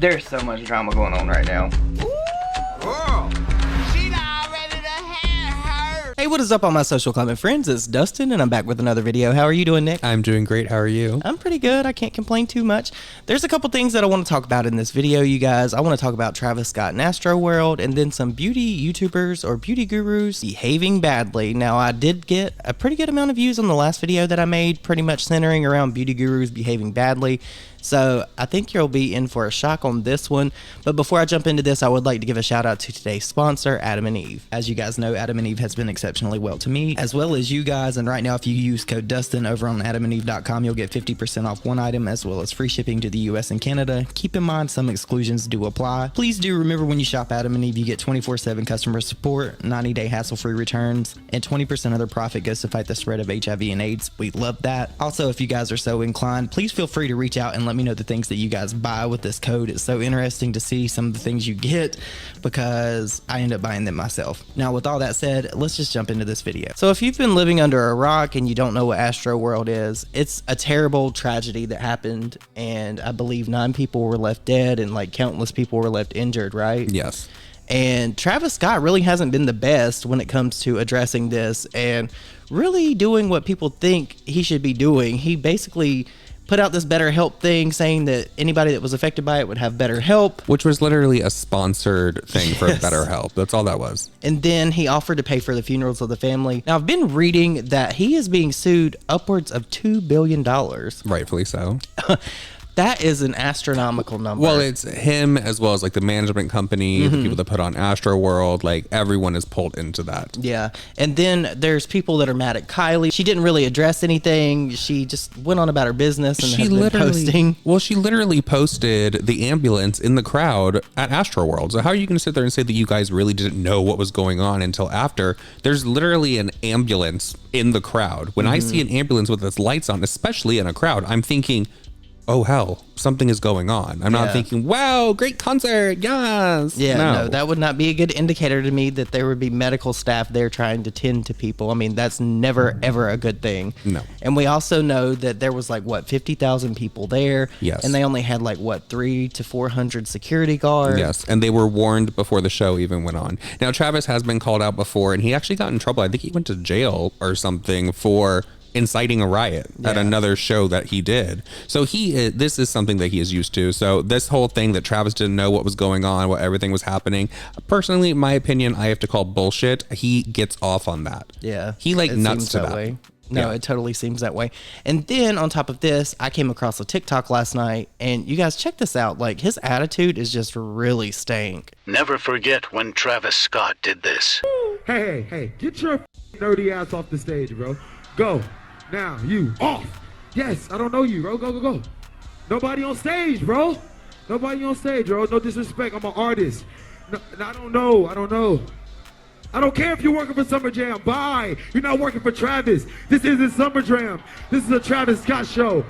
There's so much drama going on right now. Girl, she not ready to have her. Hey, what is up, all my social climate friends? It's Dustin, and I'm back with another video. How are you doing, Nick? I'm doing great. How are you? I'm pretty good. I can't complain too much. There's a couple things that I want to talk about in this video, you guys. I want to talk about Travis Scott and Astro World, and then some beauty YouTubers or beauty gurus behaving badly. Now, I did get a pretty good amount of views on the last video that I made, pretty much centering around beauty gurus behaving badly. So I think you'll be in for a shock on this one. But before I jump into this, I would like to give a shout out to today's sponsor, Adam and Eve. As you guys know, Adam and Eve has been exceptionally well to me, as well as you guys. And right now, if you use code Dustin over on adamandeve.com, you'll get 50% off one item, as well as free shipping to the US and Canada. Keep in mind, some exclusions do apply. Please do remember, when you shop Adam and Eve, you get 24/7 customer support, 90-day hassle-free returns, and 20% of their profit goes to fight the spread of HIV and AIDS. We love that. Also, if you guys are so inclined, please feel free to reach out and let me know the things that you guys buy with this code. It's so interesting to see some of the things you get, because I end up buying them myself. Now, with all that said, let's just jump into this video. So if you've been living under a rock and you don't know what Astro World is, it's a terrible tragedy that happened, and I believe 9 people were left dead and like countless people were left injured, right? Yes. And Travis Scott really hasn't been the best when it comes to addressing this and really doing what people think he should be doing. He basically put out this BetterHelp thing saying that anybody that was affected by it would have BetterHelp. Which was literally a sponsored thing for Yes. BetterHelp. That's all that was. And then he offered to pay for the funerals of the family. Now, I've been reading that he is being sued upwards of $2 billion. Rightfully so. That is an astronomical number. Well, it's him as well as like the management company, the people that put on Astro World, like everyone is pulled into that. Yeah. And then there's people that are mad at Kylie. She didn't really address anything. She just went on about her business and has been posting. Well, she literally posted the ambulance in the crowd at Astro World. So how are you going to sit there and say that you guys really didn't know what was going on until after? There's literally an ambulance in the crowd. When I see an ambulance with its lights on, especially in a crowd, I'm thinking, oh hell, something is going on. I'm not thinking, wow, great concert, yes. Yeah, no, that would not be a good indicator to me that there would be medical staff there trying to tend to people. I mean, that's never, ever a good thing. No. And we also know that there was like, what, 50,000 people there? Yes. And they only had like, what, 300 to 400 security guards? Yes, and they were warned before the show even went on. Now, Travis has been called out before, and he actually got in trouble. I think he went to jail or something for inciting a riot at another show that he did. So this is something that he is used to. So this whole thing that Travis didn't know what was going on, what everything was happening, personally, in my opinion, I have to call bullshit. He gets off on that. Yeah. He like it nuts seems to that. way. No, it totally seems that way. And then on top of this, I came across a TikTok last night, and you guys check this out. Like, his attitude is just really stank. Never forget when Travis Scott did this. Hey, get your nerdy ass off the stage, bro. Go. Now, you off. Yes, I don't know you, bro. Go. Nobody on stage, bro. Nobody on stage, bro. No disrespect. I'm an artist. No, I don't know. I don't care if you're working for Summer Jam. Bye. You're not working for Travis. This isn't Summer Jam. This is a Travis Scott show.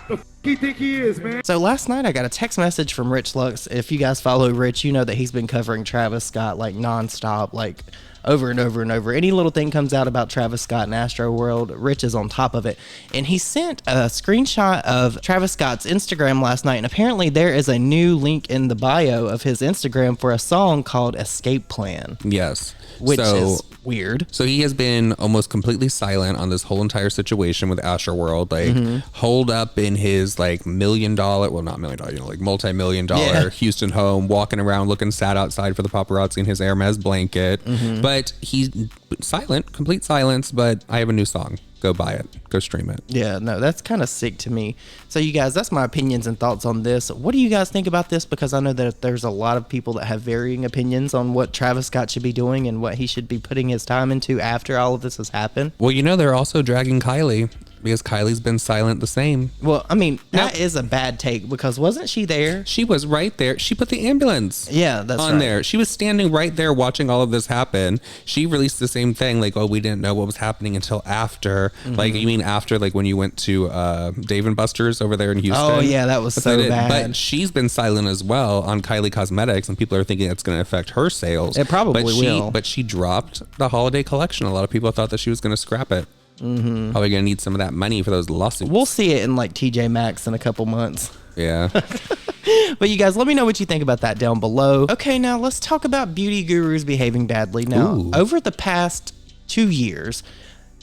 The f he think he is, man? So last night I got a text message from Rich Lux. If you guys follow Rich, you know that he's been covering Travis Scott like nonstop, like over and over and over. Any little thing comes out about Travis Scott and Astro World, Rich is on top of it. And he sent a screenshot of Travis Scott's Instagram last night, and apparently there is a new link in the bio of his Instagram for a song called Escape Plan. Yes. Which is weird. So he has been almost completely silent on this whole entire situation with Astro World, like holed up in his like $1 million, well, not $1 million, like multi-million-dollar Houston home, walking around looking sad outside for the paparazzi in his Hermes blanket. But he's silent, complete silence. But I have a new song. Go buy it. Go stream it. Yeah, no, that's kind of sick to me. So you guys, that's my opinions and thoughts on this. What do you guys think about this? Because I know that there's a lot of people that have varying opinions on what Travis Scott should be doing and what he should be putting his time into after all of this has happened. Well, you know, they're also dragging Kylie, because Kylie's been silent the same. Well, I mean, that is a bad take, because wasn't she there? She was right there. She put the ambulance that's on right. there. She was standing right there watching all of this happen. She released the same thing, like, oh, we didn't know what was happening until after. Like, you mean after, like, when you went to Dave & Buster's over there in Houston? Oh, yeah, that was so bad. But she's been silent as well on Kylie Cosmetics, and people are thinking it's going to affect her sales. It probably will. But she dropped the holiday collection. A lot of people thought that she was going to scrap it. Probably gonna need some of that money for those lawsuits. We'll see it in like TJ Maxx in a couple months. Yeah. But you guys, let me know what you think about that down below. Okay, now let's talk about beauty gurus behaving badly. Now, Ooh. over the past 2 years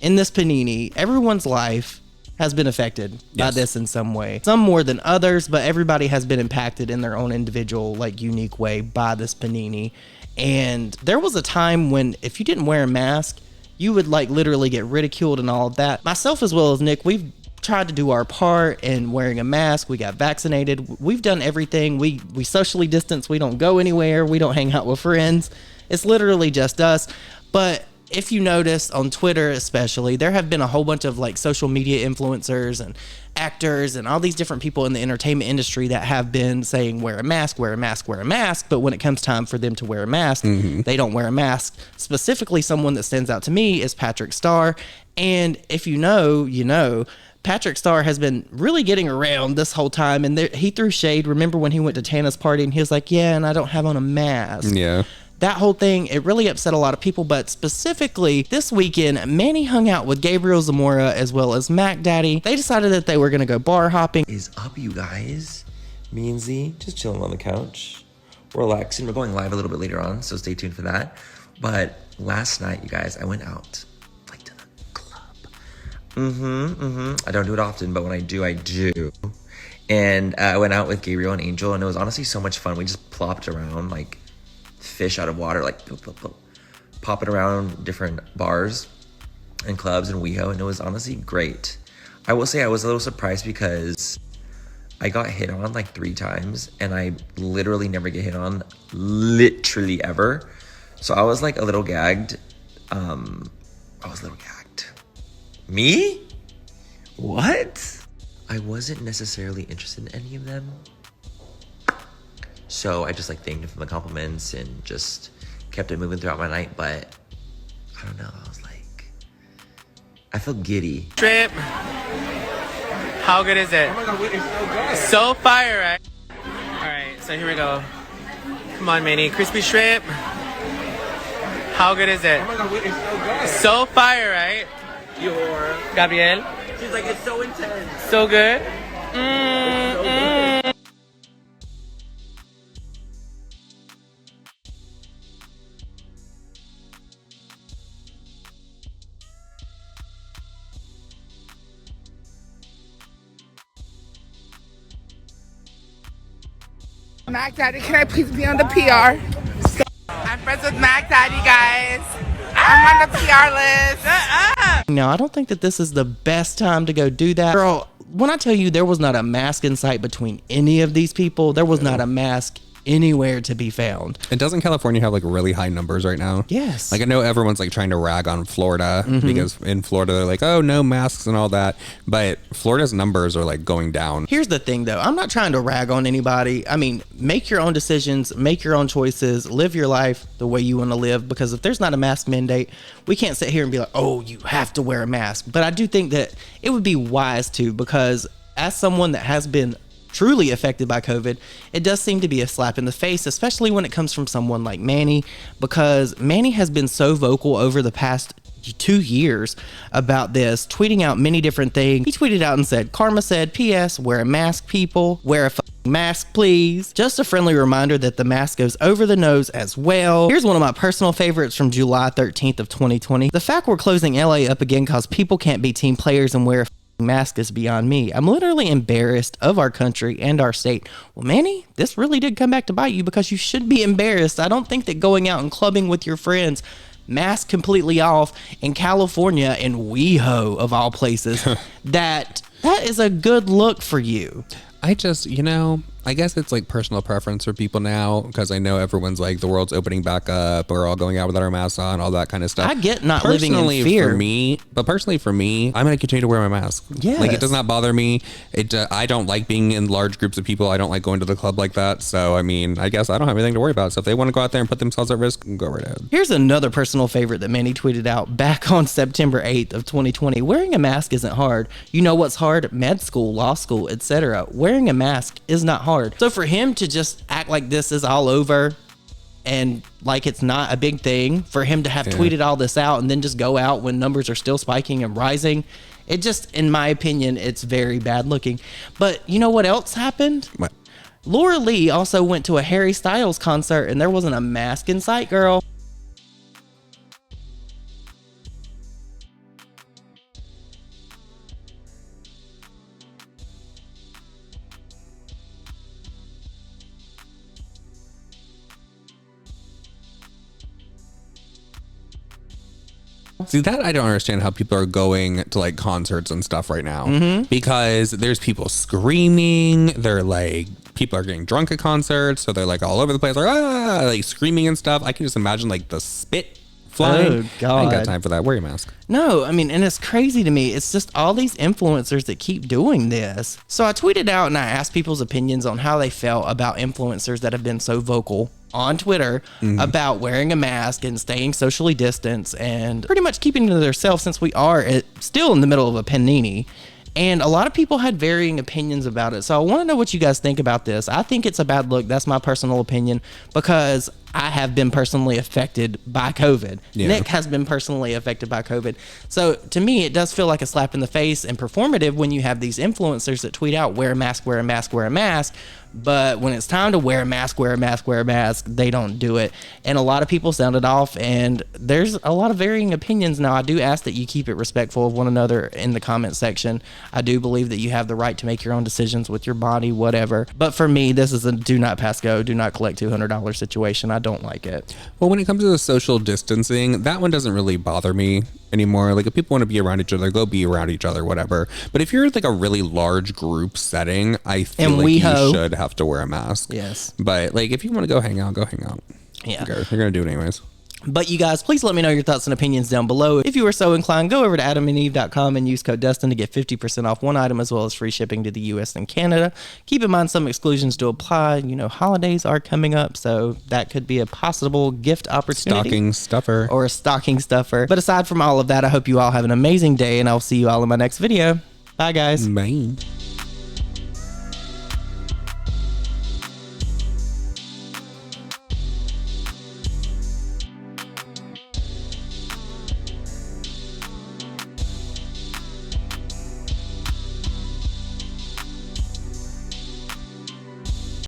in this panini, everyone's life has been affected by this in some way. Some more than others, but everybody has been impacted in their own individual, like unique way by this panini. And there was a time when if you didn't wear a mask, you would like literally get ridiculed and all of that. Myself as well as Nick, we've tried to do our part in wearing a mask. We got vaccinated. We've done everything. We socially distance. We don't go anywhere. We don't hang out with friends. It's literally just us. But if you notice on Twitter especially, there have been a whole bunch of like social media influencers and actors and all these different people in the entertainment industry that have been saying wear a mask, wear a mask, wear a mask. But when it comes time for them to wear a mask, they don't wear a mask. Specifically, someone that stands out to me is Patrick Starrr. And if you know, you know. Patrick Starrr has been really getting around this whole time, and he threw shade. Remember when he went to Tana's party and he was like, yeah, and I don't have on a mask. Yeah. That whole thing, it really upset a lot of people, but specifically this weekend, Manny hung out with Gabriel Zamora as well as Mac Daddy. They decided that they were going to go bar hopping. Is up, you guys? Me and Z just chilling on the couch. We're relaxing. We're going live a little bit later on, so stay tuned for that. But last night, you guys, I went out. I don't do it often, but when I do, I do. And I went out with Gabriel and Angel, and it was honestly so much fun. We just plopped around like fish out of water, like popping around different bars and clubs in WeHo, and it was honestly great. I will say I was a little surprised because I got hit on like 3 times, and I literally never get hit on, literally ever. So I was like a little gagged. Me? What? I wasn't necessarily interested in any of them. So I just like thanked him for the compliments and just kept it moving throughout my night. But I don't know. I was like, I felt giddy. Shrimp. How good is it? Oh my god, wait, it's so good. So fire, right? Alright, so here we go. Come on, Manny. Crispy shrimp. How good is it? Oh my god, wait, it's so good. So fire, right? Gabriel. She's like, it's so intense. So good. Mac Daddy, can I please be on the PR? I'm friends with Mac Daddy, guys. I'm on the PR list. Now, I don't think that this is the best time to go do that. Girl, when I tell you there was not a mask in sight between any of these people, there was not a mask anywhere to be found. And doesn't California have like really high numbers right now? Yes. Like I know everyone's like trying to rag on Florida because in Florida they're like, oh, no masks and all that. But Florida's numbers are like going down. Here's the thing though. I'm not trying to rag on anybody. I mean, make your own decisions, make your own choices, live your life the way you want to live. Because if there's not a mask mandate, we can't sit here and be like, oh, you have to wear a mask. But I do think that it would be wise to, because as someone that has been truly affected by COVID, it does seem to be a slap in the face, especially when it comes from someone like Manny, because Manny has been so vocal over the past 2 years about this, tweeting out many different things. He tweeted out and said, Karma said, P.S. wear a mask, people. Wear a mask, please. Just a friendly reminder that the mask goes over the nose as well. Here's one of my personal favorites from July 13th of 2020. The fact we're closing LA up again cause people can't be team players and wear a mask is beyond me. I'm literally embarrassed of our country and our state. Well, Manny, this really did come back to bite you, because you should be embarrassed. I don't think that going out and clubbing with your friends, mask completely off in California, in WeHo of all places, that is a good look for you. I just, I guess it's like personal preference for people now, because I know everyone's like, the world's opening back up, we're all going out without our masks on, all that kind of stuff. I get not living in fear. Personally for me, I'm going to continue to wear my mask. Yes. Like, it does not bother me. I don't like being in large groups of people. I don't like going to the club like that. So, I mean, I guess I don't have anything to worry about. So if they want to go out there and put themselves at risk, go right ahead. Here's another personal favorite that Manny tweeted out back on September 8th of 2020. Wearing a mask isn't hard. You know what's hard? Med school, law school, etc. Wearing a mask is not hard. So for him to just act like this is all over, and like it's not a big thing for him to have tweeted all this out and then just go out when numbers are still spiking and rising. It just, in my opinion, it's very bad looking. But you know what else happened? What? Laura Lee also went to a Harry Styles concert and there wasn't a mask in sight, girl. See, that I don't understand how people are going to like concerts and stuff right now, because there's people screaming. They're like, people are getting drunk at concerts, so they're like all over the place, like screaming and stuff. I can just imagine like the spit flying. Oh, God. I ain't got time for that. Wear your mask. No, I mean, and it's crazy to me. It's just all these influencers that keep doing this. So I tweeted out and I asked people's opinions on how they felt about influencers that have been so vocal on Twitter about wearing a mask and staying socially distanced and pretty much keeping to themselves, since we are still in the middle of a panini. And a lot of people had varying opinions about it. So I want to know what you guys think about this. I think it's a bad look. That's my personal opinion, because I have been personally affected by COVID. Yeah. Nick has been personally affected by COVID. So to me, it does feel like a slap in the face and performative when you have these influencers that tweet out, wear a mask, wear a mask, wear a mask. But when it's time to wear a mask, wear a mask, wear a mask, they don't do it. And a lot of people sounded off, and there's a lot of varying opinions. Now, I do ask that you keep it respectful of one another in the comment section. I do believe that you have the right to make your own decisions with your body, whatever. But for me, this is a do not pass go, do not collect $200 situation. I don't like it. Well, when it comes to the social distancing, that one doesn't really bother me anymore. Like, if people want to be around each other, go be around each other, whatever. But if you're like a really large group setting, I feel like you should have to wear a mask. Yes. But like, if you want to go hang out, go hang out. Yeah. Okay, you're gonna do it anyways. But you guys, please let me know your thoughts and opinions down below. If you are so inclined, go over to adamandeve.com and use code Dustin to get 50% off one item, as well as free shipping to the US and Canada. Keep in mind some exclusions do apply. You know, holidays are coming up, so that could be a possible gift opportunity. Stocking stuffer. Or a stocking stuffer. But aside from all of that, I hope you all have an amazing day, and I'll see you all in my next video. Bye, guys. Bye.